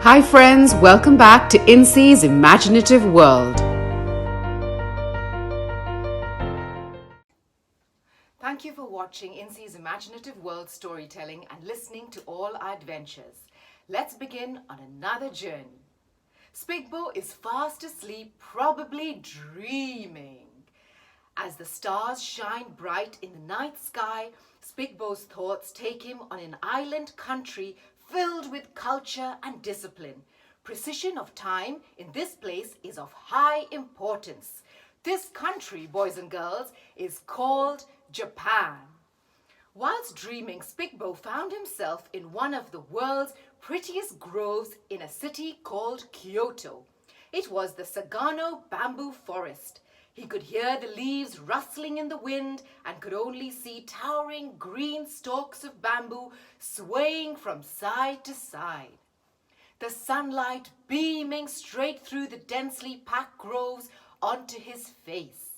Hi friends, welcome back to Insi's Imaginative World. Thank you for watching Insi's Imaginative World storytelling and listening to all our adventures. Let's begin on another journey. SPIKBOW is fast asleep, probably dreaming. As the stars shine bright in the night sky, SPIKBOW's thoughts take him on an island country filled with culture and discipline. Precision of time in this place is of high importance. This country, boys and girls, is called Japan. Whilst dreaming, SPIKBOW found himself in one of the world's prettiest groves in a city called Kyoto. It was the Sagano bamboo forest. He could hear the leaves rustling in the wind and could only see towering green stalks of bamboo swaying from side to side. The sunlight beaming straight through the densely packed groves onto his face.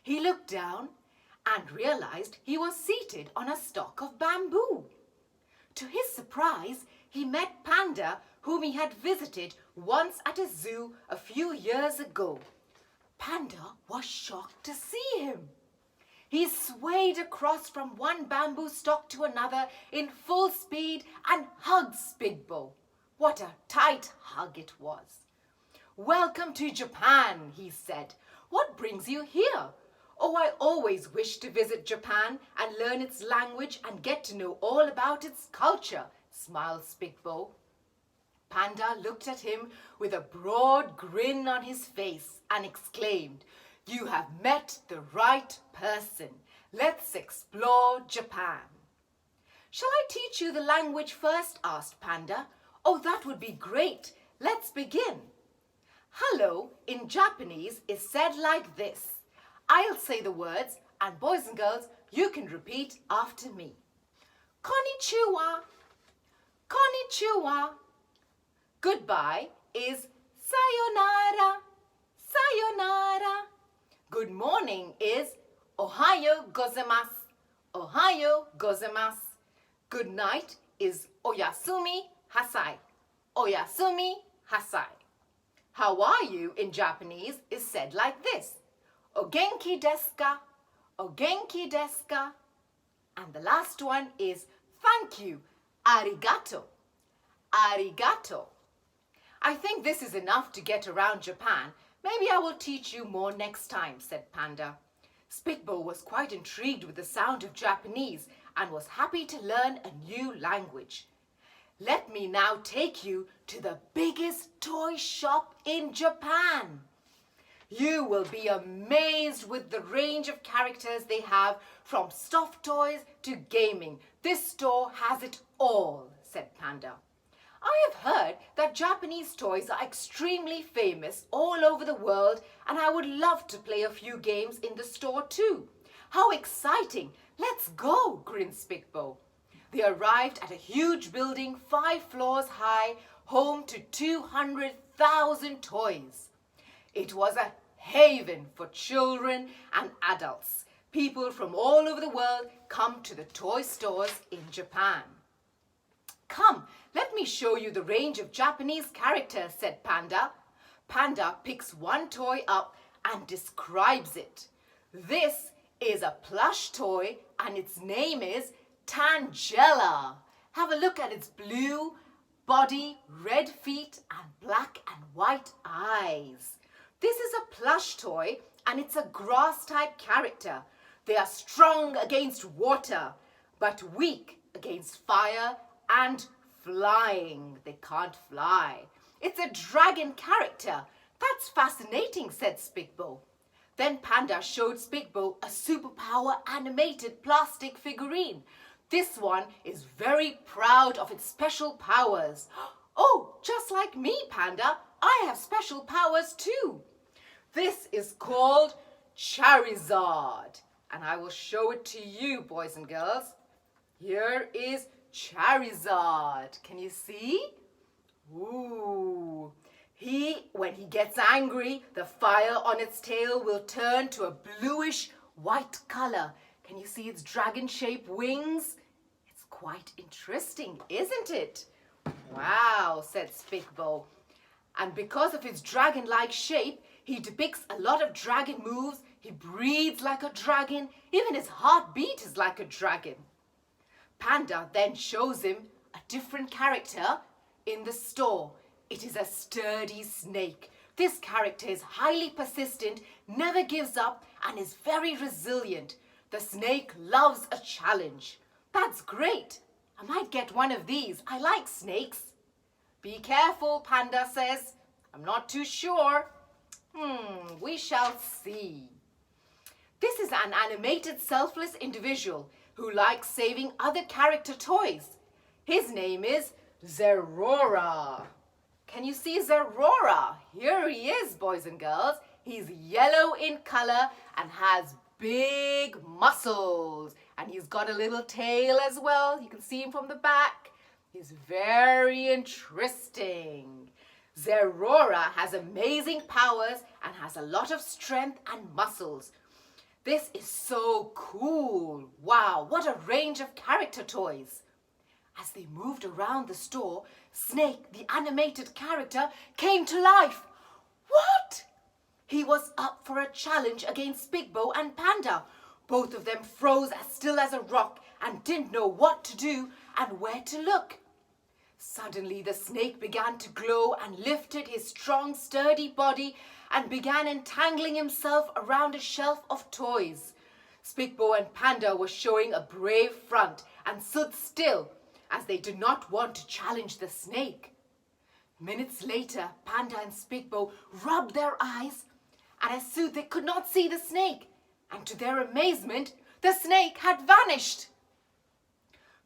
He looked down and realized he was seated on a stalk of bamboo. To his surprise, he met Panda, whom he had visited once at a zoo a few years ago. Panda was shocked to see him. He swayed across from one bamboo stalk to another in full speed and hugged SPIKBOW. What a tight hug it was. "Welcome to Japan," he said. "What brings you here?" "Oh, I always wished to visit Japan and learn its language and get to know all about its culture," smiled SPIKBOW. Panda looked at him with a broad grin on his face and exclaimed, "You have met the right person. Let's explore Japan." "Shall I teach you the language first?" asked Panda. "Oh, that would be great. Let's begin." Hello in Japanese is said like this. I'll say the words and boys and girls, you can repeat after me. Konnichiwa. Konnichiwa. Goodbye is sayonara. Sayonara. Good morning is ohayo gozaimasu. Ohayo gozaimasu. Good night is oyasumi hasai. Oyasumi hasai. How are you in Japanese is said like this. O genki desu ka? O genki desu ka? And the last one is thank you. Arigato. Arigato. I think this is enough to get around Japan. Maybe I will teach you more next time, said Panda. SPIKBOW was quite intrigued with the sound of Japanese and was happy to learn a new language. Let me now take you to the biggest toy shop in Japan. You will be amazed with the range of characters they have, from stuffed toys to gaming. This store has it all, said Panda. I have heard that Japanese toys are extremely famous all over the world, and I would love to play a few games in the store too. How exciting! Let's go, grinned SPIKBOW. They arrived at a huge building 5 floors high, home to 200,000 toys. It was a haven for children and adults. People from all over the world come to the toy stores in Japan. Come, let me show you the range of Japanese characters, said Panda. Panda picks one toy up and describes it. This is a plush toy and its name is Tangela. Have a look at its blue body, red feet and black and white eyes. This is a plush toy and it's a grass-type character. They are strong against water, but weak against fire and flying. They can't fly. It's a dragon character. That's fascinating, said SPIKBOW. Then Panda showed SPIKBOW a superpower animated plastic figurine. This one is very proud of its special powers. Oh, just like me, Panda. I have special powers too. This is called Charizard, and I will show it to you, boys and girls. Here is Charizard. Can you see? Ooh. When he gets angry, the fire on its tail will turn to a bluish white color. Can you see its dragon-shaped wings? It's quite interesting, isn't it? Wow, said SPIKBOW. And because of his dragon-like shape, he depicts a lot of dragon moves. He breathes like a dragon. Even his heartbeat is like a dragon. Panda then shows him a different character in the store. It is a sturdy snake. This character is highly persistent, never gives up, and is very resilient. The snake loves a challenge. That's great. I might get one of these. I like snakes. Be careful, Panda says. I'm not too sure. We shall see. This is an animated, selfless individual who likes saving other character toys. His name is Zerora. Can you see Zerora? Here he is, boys and girls. He's yellow in color and has big muscles. And he's got a little tail as well. You can see him from the back. He's very interesting. Zerora has amazing powers and has a lot of strength and muscles. This is so cool. Wow, what a range of character toys. As they moved around the store, Snake, the animated character, came to life. What? He was up for a challenge against SPIKBOW and Panda. Both of them froze as still as a rock and didn't know what to do and where to look. Suddenly the snake began to glow and lifted his strong, sturdy body and began entangling himself around a shelf of toys. SPIKBOW and Panda were showing a brave front and stood still as they did not want to challenge the snake. Minutes later, Panda and SPIKBOW rubbed their eyes, and as soon they could not see the snake, and to their amazement, the snake had vanished.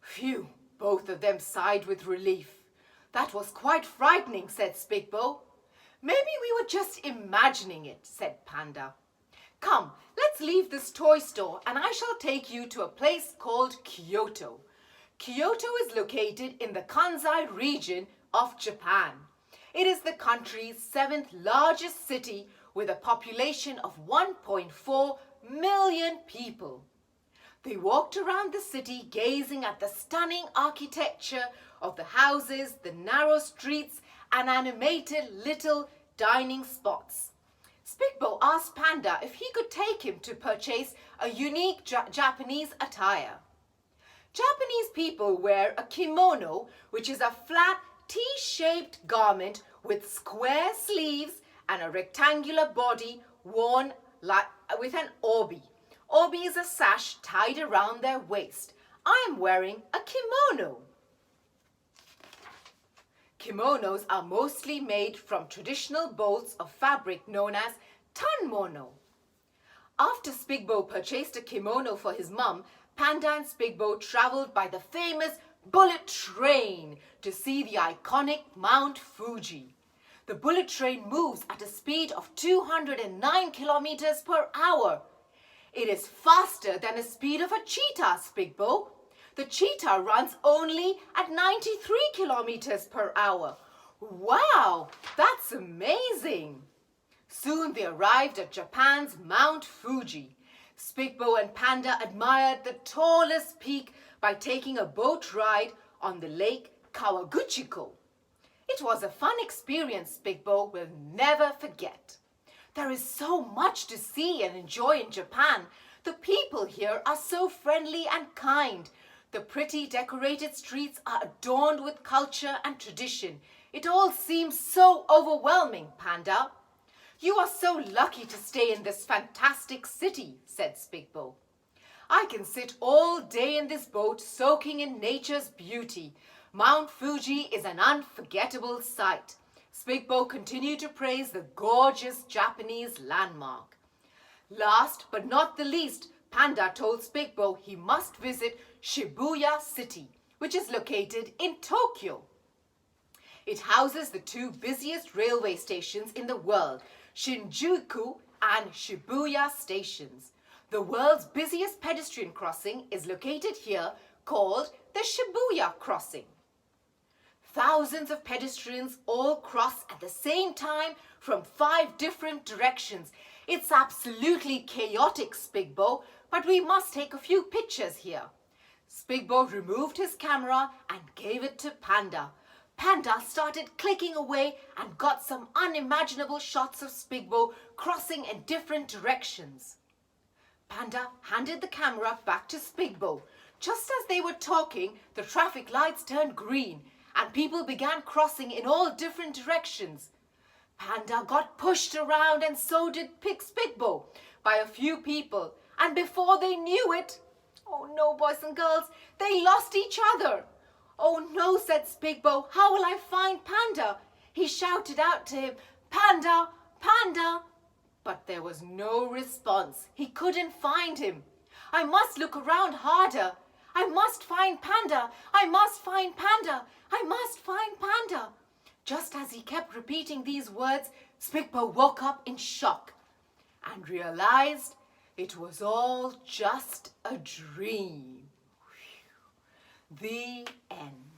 Phew, both of them sighed with relief. That was quite frightening, said SPIKBOW. Maybe we were just imagining it, said Panda. Come, let's leave this toy store and I shall take you to a place called Kyoto. Kyoto is located in the Kansai region of Japan. It is the country's 7th largest city with a population of 1.4 million people. They walked around the city gazing at the stunning architecture of the houses, the narrow streets, and animated little dining spots. SPIKBOW asked Panda if he could take him to purchase a unique Japanese attire. Japanese people wear a kimono, which is a flat T-shaped garment with square sleeves and a rectangular body worn with an obi. Obi is a sash tied around their waist. I am wearing a kimono. Kimonos are mostly made from traditional bolts of fabric known as tanmono. After SPIKBOW purchased a kimono for his mum, Panda and SPIKBOW travelled by the famous bullet train to see the iconic Mount Fuji. The bullet train moves at a speed of 209 kilometers per hour. It is faster than the speed of a cheetah, SPIKBOW. The cheetah runs only at 93 kilometers per hour. Wow, that's amazing. Soon they arrived at Japan's Mount Fuji. SPIKBOW and Panda admired the tallest peak by taking a boat ride on the lake Kawaguchiko. It was a fun experience SPIKBOW will never forget. There is so much to see and enjoy in Japan. The people here are so friendly and kind. The pretty decorated streets are adorned with culture and tradition. It all seems so overwhelming, Panda. You are so lucky to stay in this fantastic city, said SPIKBOW. I can sit all day in this boat soaking in nature's beauty. Mount Fuji is an unforgettable sight. SPIKBOW continued to praise the gorgeous Japanese landmark. Last but not the least, Panda told SPIKBOW he must visit Shibuya City, which is located in Tokyo. It houses the 2 busiest railway stations in the world, Shinjuku and Shibuya stations. The world's busiest pedestrian crossing is located here, called the Shibuya Crossing. Thousands of pedestrians all cross at the same time from 5 different directions. It's absolutely chaotic, SPIKBOW, but we must take a few pictures here. SPIKBOW removed his camera and gave it to Panda. Panda started clicking away and got some unimaginable shots of SPIKBOW crossing in different directions. Panda handed the camera back to SPIKBOW. Just as they were talking, the traffic lights turned green and people began crossing in all different directions. Panda got pushed around and so did SPIKBOW by a few people, and before they knew it, oh no, boys and girls, they lost each other. Oh no, said SPIKBOW, how will I find Panda? He shouted out to him, Panda, Panda. But there was no response. He couldn't find him. I must look around harder. I must find Panda. I must find Panda. I must find Panda. Just as he kept repeating these words, SPIKBOW woke up in shock and realized it was all just a dream. The end.